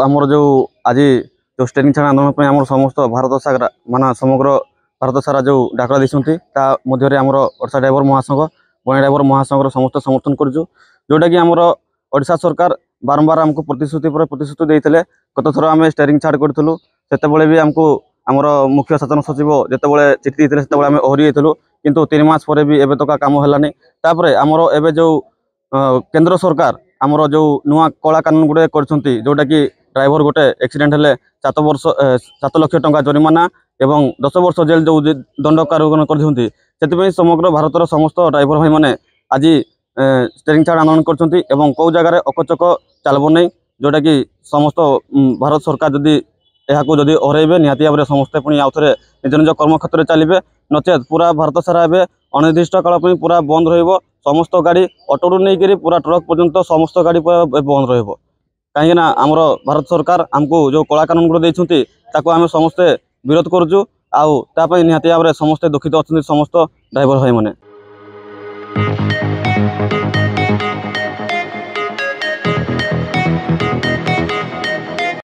आमर जो आज जो स्टेरिंग छाड़ आंदोलन आम समस्त भारत सारा माना समग्र भारत सारा जो डाकरा देते मध्य आम ओडिशा ड्राइवर महासंघ बणिया ड्राइवर महासंघर समस्त समर्थन करुँ जोटा कि आमर ओडिशा सरकार बारंबार आमको प्रतिश्रुति पर प्रतिश्रुति देते गत थर आम स्टेरिंग छाड़ करूँ से भी आमको आमर मुख्य शासन सचिव जिते चिठी देते आम ओहरी जाइलु किंतु 3 मास पर भी एबे तक काम है तापर आमर एबे जो केंद्र सरकार आमर जो नुआ कला कानून गुड़े जोटा कि ड्राइवर गोटे एक्सीडेंट हेले 7 लाख टंका जरिमाना एवं 10 वर्ष जेल जो दंड कारोबार कर समग्र भारतर समस्त ड्राइवर भाई मैंने आज स्टेरिंग छाड़ आंदोलन कर कौ जगार अकचक चलबो नहीं जोटा कि समस्त भारत सरकार जदि जदि हरइबे निहाती भाव में समस्ते पुणी आउ थे निज निज कर्मक्षेत्र चलिए नचेत पूरा भारत सारा एवं अनिर्दिष्ट काल पूरा बंद रहिबो समस्त गाड़ी ऑटो नहीं पूरा ट्रक पर्यंत समस्त गाड़ी पूरा बंद रहिबो कहीं आमर भारत सरकार आमको जो कला कानून गुड़ देते आम समस्ते विरोध करुँ आउ निहाती भाव में समस्ते दुखित अच्छा समस्त ड्राइवर भाई मैंने।